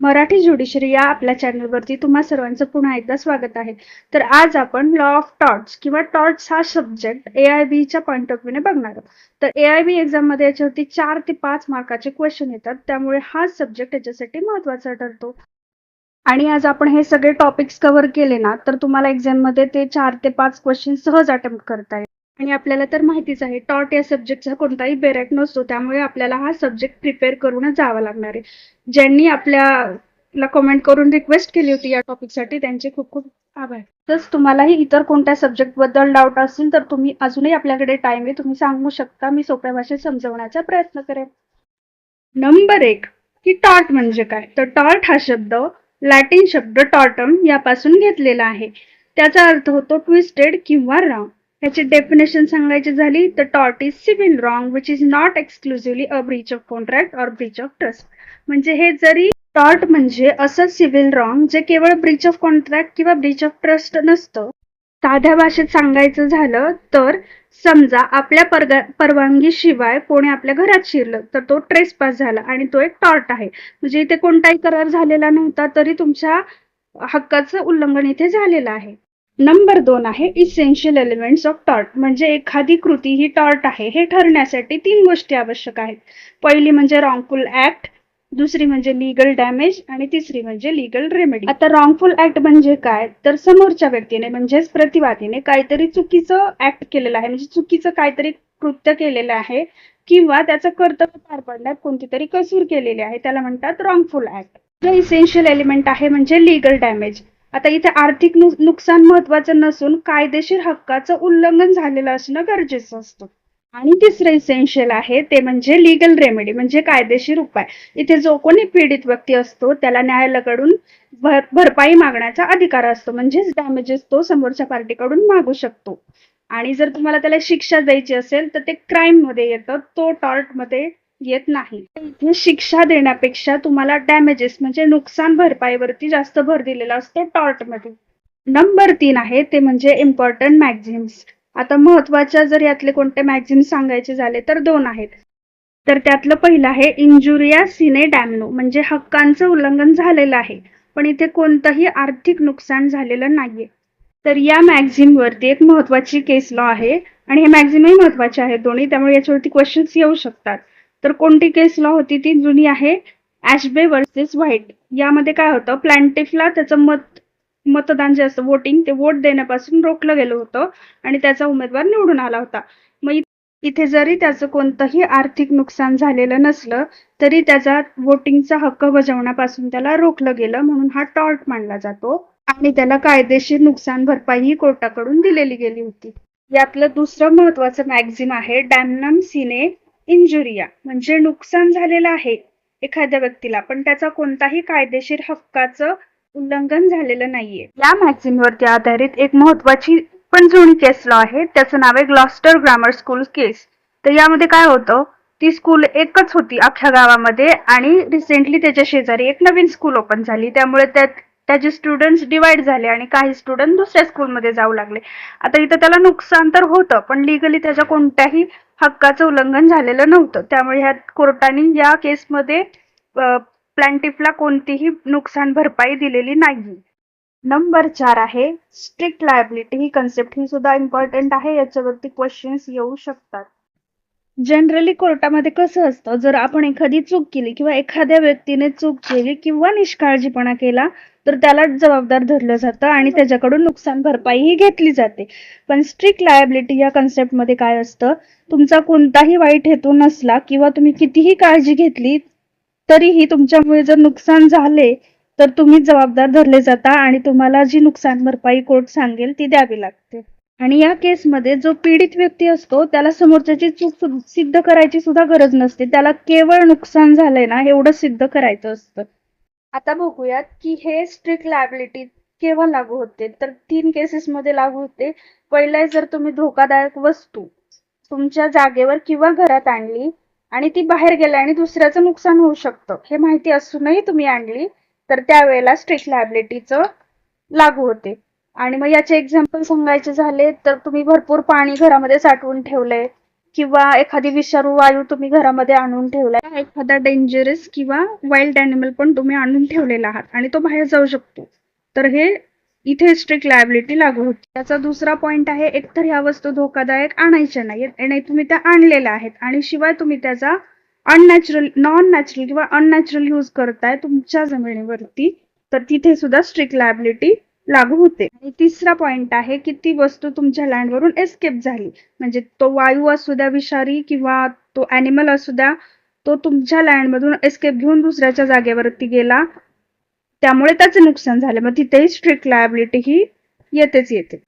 Marathi judiciary या आपल्या चॅनलवरती तुम्हा सर्वांचं पुन्हा एकदा स्वागत आहे. तर आज आपण लॉ ऑफ टॉर्ट्स किंवा टॉर्ट्स हा सब्जेक्ट AIB च्या पॉइंट ऑफ व्ह्यूने बघणार आहोत. तर AIB एक्झाम मध्ये याच्यावरती 4 ते 5 मार्काचे क्वेश्चन येतात, त्यामुळे हा सब्जेक्ट याच्यासाठी महत्त्वाचा ठरतो. आणि आज आपण हे सगळे टॉपिक्स कव्हर केले ना, तर तुम्हाला एक्झाम मध्ये ते 4 ते 5 क्वेश्चन सहज अटेम्प्ट करता येईल. आणि आपल्याला तर माहितीच आहे, टॉर्ट या सब्जेक्टचा कोणताही बेरेक नसतो, त्यामुळे आपल्याला हा सब्जेक्ट प्रिपेअर करूनच जावा लागणार आहे. ज्यांनी आपल्याला कमेंट करून रिक्वेस्ट केली होती या टॉपिकसाठी, त्यांचे खूप खूप आभार. तसंच तुम्हालाही इतर कोणत्या सब्जेक्ट बद्दल डाऊट असतील तर तुम्ही अजूनही आपल्याकडे टाइम आहे, तुम्ही सांगू शकता. मी सोप्या भाषेत समजवण्याचा प्रयत्न करेन. नंबर 1 की टॉर्ट म्हणजे काय? तर टॉर्ट हा शब्द लॅटिन शब्द टॉर्टम यापासून घेतलेला आहे. त्याचा अर्थ होतो ट्विस्टेड किंवा रॉंग. याची डेफिनेशन सांगायची झाली तर tort is civil wrong which is not exclusively a breach of contract or Breach of trust. म्हणजे हे जरी टॉर्ट म्हणजे असं सिव्हिल रॉंग जे केवळ ब्रीच ऑफ कॉन्ट्रॅक्ट किंवा ब्रीच ऑफ ट्रस्ट नसतं. साध्या भाषेत सांगायचं झालं तर समजा आपल्या परवानगीशिवाय कोणी आपल्या घरात शिरलं तर तो ट्रेसपास झाला आणि तो एक टॉर्ट आहे. म्हणजे इथे कोणताही करार झालेला नव्हता तरी तुमच्या हक्काचं उल्लंघन इथे झालेलं आहे. नंबर 2 आहे इसेन्शियल एलिमेंट्स ऑफ टॉर्ट. म्हणजे एखादी कृती ही टॉर्ट आहे हे ठरण्यासाठी 3 गोष्टी आवश्यक आहेत. पहिली म्हणजे रॉंगफुल ऍक्ट, दुसरी म्हणजे लीगल डॅमेज आणि तिसरी म्हणजे लीगल रेमेडी. आता रॉंगफुल ऍक्ट म्हणजे काय? तर समोरच्या व्यक्तीने म्हणजेच प्रतिवादीने काहीतरी चुकीचं ऍक्ट केलेलं आहे, म्हणजे चुकीचं काहीतरी कृत्य केलेलं आहे किंवा त्याचं कर्तव्य पार पाडण्यात कोणती तरी कसूर केलेली आहे, त्याला म्हणतात रॉंगफुल ऍक्ट. जो इसेन्शियल एलिमेंट आहे म्हणजे लीगल डॅमेज. आता इथे आर्थिक नुकसान महत्वाचं नसून कायदेशीर हक्काचं उल्लंघन झालेलं असणं गरजेचं असतं. आणि तिसरं इसेन्शियल आहे ते म्हणजे लीगल रेमेडी म्हणजे कायदेशीर उपाय. इथे जो कोणी पीडित व्यक्ती असतो त्याला न्यायालयाकडून भरपाई मागण्याचा अधिकार असतो, म्हणजेच डॅमेजेस तो समोरच्या पार्टीकडून मागू शकतो. आणि जर तुम्हाला त्याला शिक्षा द्यायची असेल तर ते क्राईम मध्ये येतं, तो टॉर्ट मध्ये येत नाही. इथे शिक्षा देण्यापेक्षा तुम्हाला डॅमेजेस म्हणजे नुकसान भरपाईवरती जास्त भर दिलेला असतो टॉर्ट मध्ये. नंबर 3 आहे ते म्हणजे इम्पॉर्टंट मॅक्झिम्स. आता महत्वाच्या जर यातले कोणते मॅक्झिम्स सांगायचे झाले तर 2 आहेत. तर त्यातलं पहिलं आहे इंजुरिया सिने डॅमनो म्हणजे हक्कांचं उल्लंघन झालेलं आहे पण इथे कोणतंही आर्थिक नुकसान झालेलं नाहीये. तर या मॅक्झिम वरती एक महत्वाची केस लॉ आहे आणि हे मॅक्झिमही महत्वाचे आहेत दोन्ही, त्यामुळे याच्यावरती क्वेश्चन्स येऊ शकतात. तर कोणती केस लॉ होती ती जुनी आहे ॲशबे वर्सेस व्हाईट. यामध्ये काय होतं, प्लॅन्टिफला त्याचं मतदान जे असतं वोटिंग ते वोट देण्यापासून रोखलं गेलं होतं आणि त्याचा उमेदवार निवडून आला होता. मग इथे जरी त्याचं कोणतंही आर्थिक नुकसान झालेलं नसलं तरी त्याचा वोटिंगचा हक्क बजावण्यापासून त्याला रोखलं गेलं, म्हणून हा टॉर्ट मानला जातो आणि त्याला कायदेशीर नुकसान भरपाई ही कोर्टाकडून दिलेली गेली होती. यातलं दुसरं महत्वाचं मॅक्झिम आहे डॅमनम सिने इंजुरिया म्हणजे नुकसान झालेलं आहे एखाद्या व्यक्तीला पण त्याचा कोणताही कायदेशीर हक्काचं उल्लंघन झालेलं नाहीये. या मॅक्झिम वरती आधारित एक महत्वाची पण जुनी केस लॉ आहे, त्याचं नाव आहे ग्लॉस्टर ग्रामर स्कूल केस. तर यामध्ये काय होतं, ती स्कूल एकच होती अख्ख्या गावामध्ये आणि रिसेंटली त्याच्या शेजारी एक नवीन स्कूल ओपन झाली, त्यामुळे त्याचे स्टुडंट्स डिवाइड झाले आणि काही स्टुडंट दुसऱ्या स्कूलमध्ये जाऊ लागले. आता इथं त्याला नुकसान तर होतं पण लिगली त्याच्या कोणत्याही हक्काचं उल्लंघन झालेलं नव्हतं, त्यामुळे ह्या कोर्टाने या केसमध्ये प्लॅन्टिफला कोणतीही नुकसान भरपाई दिलेली नाही. नंबर 4 आहे स्ट्रिक्ट लायबिलिटी. ही कन्सेप्ट ही सुद्धा इम्पॉर्टंट आहे, याच्यावरती क्वेश्चन्स येऊ शकतात. जनरली कोर्टामध्ये कसं असतं, जर आपण एखादी चूक केली किंवा एखाद्या व्यक्तीने चूक केली किंवा निष्काळजीपणा केला तर त्याला जबाबदार धरलं जातं आणि त्याच्याकडून नुकसान भरपाई ही घेतली जाते. पण स्ट्रिक्ट लायबिलिटी या कन्सेप्टमध्ये काय असतं, तुमचा कोणताही वाईट हेतू नसला किंवा तुम्ही कितीही काळजी घेतली तरीही तुमच्यामुळे जर नुकसान झाले तर तुम्ही जबाबदार धरले जाता आणि तुम्हाला जी नुकसान भरपाई कोर्ट सांगेल ती द्यावी लागते. आणि या केसमध्ये जो पीडित व्यक्ती असतो त्याला समोरच्याची चूक सिद्ध करायची सुद्धा गरज नसते, त्याला केवळ नुकसान झालंय ना एवढं सिद्ध करायचं असतं. आता बघूयात की हे स्ट्रिक्ट लायबिलिटी केव्हा लागू होते, तर 3 केसेसमध्ये लागू होते. पहिला जर तुम्ही धोकादायक वस्तू तुमच्या जागेवर किंवा घरात आणली आणि ती बाहेर गेली आणि दुसऱ्याचं नुकसान होऊ शकतं हे माहिती असूनही तुम्ही आणली तर त्यावेळेला स्ट्रिक्ट लायबिलिटीचं लागू होते. आणि मग याचे एक्झाम्पल सांगायचे झाले तर तुम्ही भरपूर पाणी घरामध्ये साठवून ठेवलंय किंवा एखादी विषारू वायू तुम्ही घरामध्ये आणून ठेवलाय, एखादा डेंजरस किंवा वाईल्ड ॲनिमल पण तुम्ही आणून ठेवलेला आहात आणि तो बाहेर जाऊ शकतो, तर हे इथे स्ट्रिक्ट लायबिलिटी लागू होते. त्याचा दुसरा पॉइंट आहे, एकतर ह्या वस्तू धोकादायक आणायच्या नाहीत आणि तुम्ही त्या आणलेल्या आहेत आणि शिवाय तुम्ही त्याचा नॉन नॅचरल किंवा अननॅचरल यूज करताय तुमच्या जमिनीवरती, तर तिथे सुद्धा स्ट्रिक्ट लायबिलिटी लागू होते. आणि तिसरा पॉइंट आहे की ती वस्तू तुमच्या लँडवरून एस्केप झाली, म्हणजे तो वायू असू द्या विषारी किंवा तो ॲनिमल असू द्या, तो तुमच्या लँडमधून एस्केप घेऊन दुसऱ्याच्या जागेवरती गेला, त्यामुळे त्याचं नुकसान झालं, मग तिथेही स्ट्रिक्ट लायबिलिटी ही येतेच येते.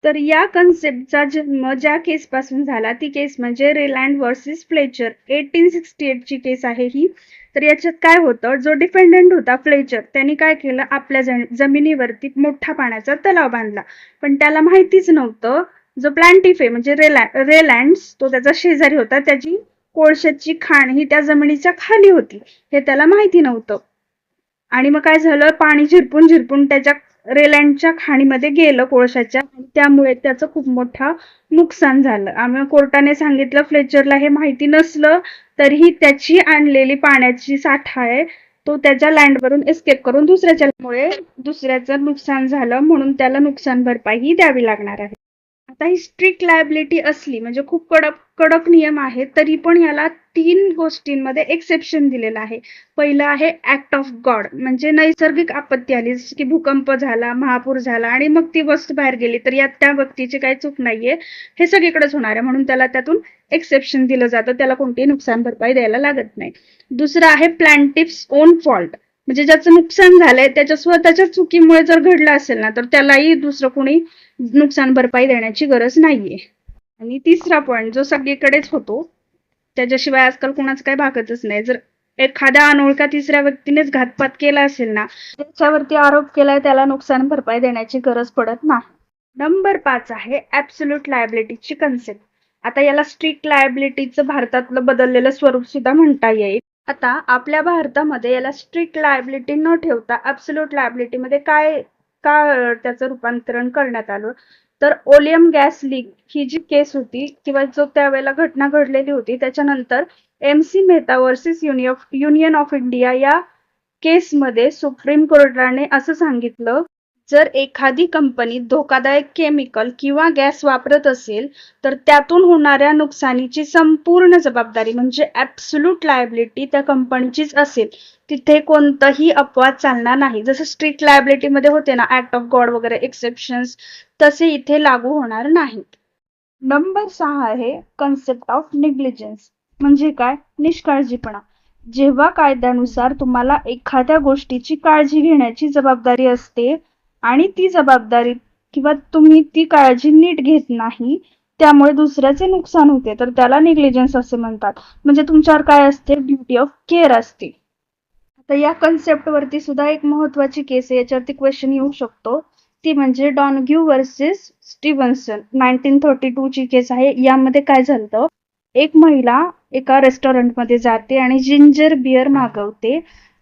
तर या कन्सेप्टचा जन्म ज्या केस पासून झाला ती केस म्हणजे रेलँड वर्सेस फ्लेचर, 1868 ची केस आहे ही. तर याच्यात काय होतं, जो डिफेंडंट होता फ्लेचर, त्यांनी काय केलं, आपल्या जमिनीवरती मोठा पाण्याचा तलाव बांधला, पण त्याला माहितीच नव्हतं जो प्लांटिफे म्हणजे रेलँड्स, तो त्याचा शेजारी होता, त्याची कोळशाची खाण ही त्या जमिनीच्या खाली होती, हे त्याला माहिती नव्हतं. आणि मग काय झालं, पाणी झिरपून झिरपून त्याच्या रेलँडच्या खाणीमध्ये गेलं कोळशाच्या, त्यामुळे त्याचं खूप मोठा नुकसान झालं. आम्ही कोर्टाने सांगितलं फ्लेचरला हे माहिती नसलं तरीही त्याची आणलेली पाण्याची साठा आहे तो त्याच्या लँडवरून एस्केप करून दुसऱ्याचं नुकसान झालं, म्हणून त्याला नुकसान भरपाई ही द्यावी लागणार आहे. आता ही स्ट्रिक्ट लायबिलिटी असली म्हणजे खूप कडक कडक नियम आहेत, तरी पण याला 3 गोष्टींमध्ये एक्सेप्शन दिलेलं आहे. पहिलं आहे ऍक्ट ऑफ गॉड, म्हणजे नैसर्गिक आपत्ती आली जसं की भूकंप झाला, महापूर झाला आणि मग ती वस्तू बाहेर गेली, तर यात त्या व्यक्तीची काही चूक नाहीये, हे सगळीकडेच होणार आहे, म्हणून त्याला त्यातून एक्सेप्शन दिलं जातं, त्याला कोणतीही नुकसान भरपाई द्यायला लागत नाही. दुसरं आहे प्लांटिफ्स ओन फॉल्ट, म्हणजे ज्याचं नुकसान झालंय त्याच्या स्वतःच्या चुकीमुळे जर घडलं असेल ना, तर त्यालाही दुसरं कोणी नुकसान भरपाई देण्याची गरज नाहीये. आणि तिसरा पॉइंट जो सगळीकडेच होतो, त्याच्याशिवाय आजकाल कोणाचं काही भागतच नाही, जर एखाद्या अनोळख्या तिसऱ्या व्यक्तीनेच घातपात केला असेल ना, त्याच्यावरती आरोप केलाय, त्याला नुकसान भरपाई देण्याची गरज पडत नाही. नंबर 5 आहे ऍब्सोल्यूट लायबिलिटीची कन्सेप्ट. आता याला स्ट्रिक्ट लायबिलिटीचं भारतातलं बदललेलं स्वरूप सुद्धा म्हणता येईल. आता आपल्या भारतामध्ये याला स्ट्रिक्ट लायबिलिटी न ठेवता ऍब्सोल्यूट लायबिलिटी मध्ये का त्याचं रूपांतरण करण्यात आलं, तर ओलियम गॅस लीक ही जी केस होती किंवा जो त्यावेळेला घटना घडलेली होती, त्याच्यानंतर MC Mehta versus union of India या केसमध्ये सुप्रीम कोर्टाने असं सांगितलं, जर एखादी कंपनी धोकादायक केमिकल किंवा गॅस वापरत असेल तर त्यातून होणाऱ्या नुकसानीची संपूर्ण जबाबदारी म्हणजे ऍब्सोल्यूट लायबिलिटी त्या कंपनीचीच असेल, तिथे कोणतंही अपवाद चालणार नाही. जसं स्ट्रिक्ट लायबिलिटी मध्ये होते ना ऍक्ट ऑफ गॉड वगैरे एक्सेप्शन्स, तसे इथे लागू होणार नाहीत. नंबर 6 आहे कन्सेप्ट ऑफ निग्लिजन्स, म्हणजे काय, निष्काळजीपणा. जेव्हा कायद्यानुसार तुम्हाला एखाद्या गोष्टीची काळजी घेण्याची जबाबदारी असते आणि ती जबाबदारी किंवा तुम्ही ती काळजी नीट घेत नाही, त्यामुळे दुसऱ्याचे नुकसान होते, तर त्याला निग्लिजन्स असे म्हणतात. म्हणजे तुमच्यावर काय असते, ड्युटी ऑफ केअर असते. आता या कन्सेप्ट वरती सुद्धा एक महत्वाची केस आहे, याच्यावरती क्वेश्चन येऊ शकतो, ती म्हणजे डॉनग्यू वर्सेस स्टीव्हन्सन, 1932 ची केस आहे. यामध्ये काय झालं, एक महिला एका रेस्टॉरंटमध्ये जाते आणि जिंजर बियर मागवते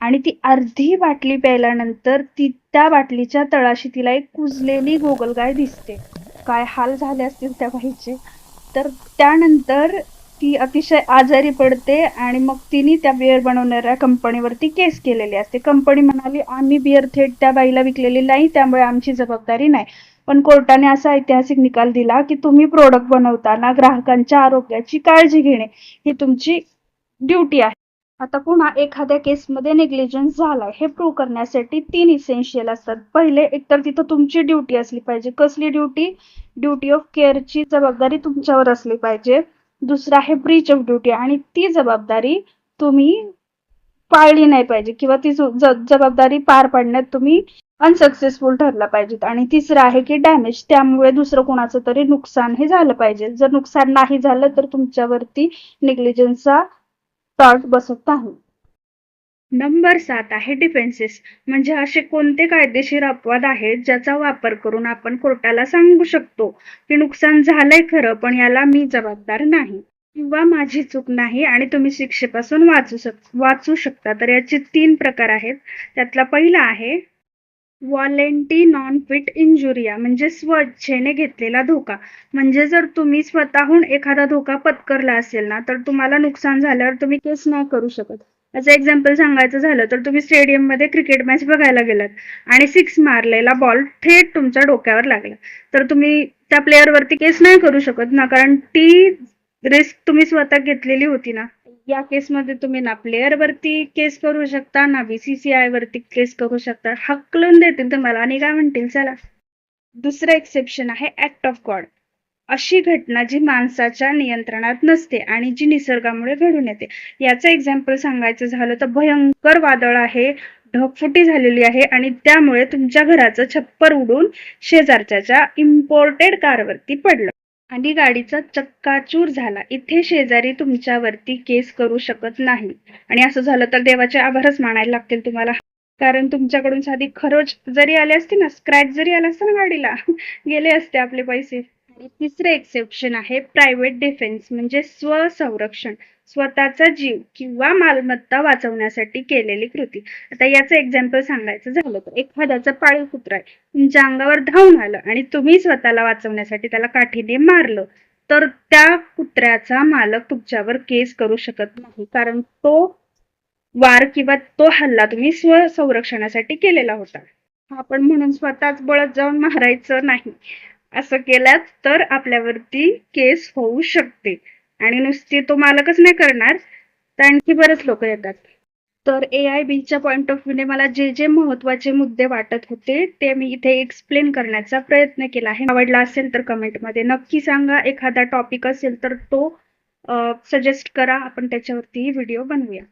आणि ती अर्धी बाटली प्यायल्यानंतर त्या बाटलीच्या तळाशी तिला एक कुजलेली गोगलगाय दिसते. काय हाल झाले असतील त्या बाईचे. तर त्यानंतर ती अतिशय आजारी पडते आणि मग तिने त्या बियर बनवणाऱ्या कंपनीवरती केस केलेली असते. कंपनी म्हणाली, आम्ही बियर थेट त्या बाईला विकलेली नाही, त्यामुळे आमची जबाबदारी नाही. पण कोर्टाने असा ऐतिहासिक निकाल दिला की तुम्ही प्रोडक्ट बनवताना ग्राहकांच्या आरोग्याची काळजी घेणे ही तुमची ड्युटी आहे. आता पुन्हा एखाद्या केसमध्ये नेग्लिजन्स झालाय हे प्रूव्ह करण्यासाठी 3 इसेन्शियल असतात. पहिले, एकतर तिथं तुमची ड्युटी असली पाहिजे. कसली ड्युटी, ड्युटी ऑफ केअरची जबाबदारी तुमच्यावर असली पाहिजे. दुसरा आहे ब्रीच ऑफ ड्युटी, आणि ती जबाबदारी तुम्ही पाळली नाही पाहिजे किंवा ती जबाबदारी पार पाडण्यात तुम्ही अनसक्सेसफुल ठरला पाहिजेत. आणि तिसरं आहे की डॅमेज, त्यामुळे दुसरं कोणाचं तरी नुकसान हे झालं पाहिजे. जर नुकसान नाही झालं तर तुमच्यावरती नेग्लिजन्सचा टॉर्च बसत नाही. नंबर 7 आहे डिफेन्सेस, म्हणजे असे कोणते कायदेशीर अपवाद आहेत ज्याचा वापर करून आपण कोर्टाला सांगू शकतो की नुकसान झालंय खरं, पण याला मी जबाबदार नाही किंवा माझी चूक नाही आणि तुम्ही शिक्षेपासून वाचू शकता. तर याचे 3 प्रकार आहेत. त्यातला पहिला आहे वॉलेंटी नॉन फिट इंजुरिया म्हणजे स्वइच्छेने घेतलेला धोका. म्हणजे जर तुम्ही स्वतःहून एखादा धोका पत्करला असेल ना, तर तुम्हाला नुकसान झाल्यावर तुम्ही केस नाही करू शकत. याचं एक्झाम्पल सांगायचं झालं तर तुम्ही स्टेडियममध्ये क्रिकेट मॅच बघायला गेलात आणि 6 मारलेला बॉल थेट तुमच्या डोक्यावर लागला, तर तुम्ही त्या प्लेयरवरती केस नाही करू शकत ना, कारण ती रिस्क तुम्ही स्वतः घेतलेली होती ना. या केसमध्ये तुम्ही ना प्लेयर वरती केस करू शकता ना बीसीसीआय वरती केस करू शकता. हकलून देतील तुम्हाला आणि काय म्हणतील चला. दुसरं एक्सेप्शन आहे ऍक्ट ऑफ गॉड. अशी घटना जी माणसाच्या नियंत्रणात नसते आणि जी निसर्गामुळे घडून येते. याचं एक्झाम्पल सांगायचं झालं तर भयंकर वादळ आहे, ढगफुटी झालेली आहे आणि त्यामुळे तुमच्या घराचं छप्पर उडून शेजारच्या इम्पोर्टेड कारवरती पडलं आणि गाडीचा चक्काचूर झाला. इथे शेजारी तुमच्यावरती केस करू शकत नाही आणि असं झालं तर देवाचे आभारच मानायला लागतील तुम्हाला, कारण तुमच्याकडून साधी खरोच जरी आली असती ना, स्क्रॅच जरी आला असता ना गाडीला, गेले असते आपले पैसे. आणि तिसरे एक्सेप्शन आहे प्रायव्हेट डिफेन्स म्हणजे स्वसंरक्षण, स्वतःचा जीव किंवा मालमत्ता वाचवण्यासाठी केलेली कृती. आता याचं एक्झाम्पल सांगायचं झालं तर एखाद्याचं पाळीव कुत्रा आहे, तुमच्या अंगावर धावून आलं आणि तुम्ही स्वतःला वाचवण्यासाठी त्याला काठीने मारलं, तर त्या कुत्र्याचा मालक तुमच्यावर केस करू शकत नाही, कारण तो वार किंवा तो हल्ला तुम्ही स्वसंरक्षणासाठी केलेला होता. आपण म्हणून स्वतःच बळत जाऊन मारायचं नाही. असं केल्यात तर आपल्यावरती केस होऊ शकते आणि नुसती तो मालकच नाही करणार, तर आणखी बरेच लोक येतात. तर AIBच्या पॉइंट ऑफ व्ह्यूने मला जे जे महत्वाचे मुद्दे वाटत होते ते मी इथे एक्सप्लेन करण्याचा प्रयत्न केला आहे. आवडला असेल तर कमेंटमध्ये नक्की सांगा. एखादा टॉपिक असेल तर तो सजेस्ट करा, आपण त्याच्यावरती व्हिडिओ बनवूया.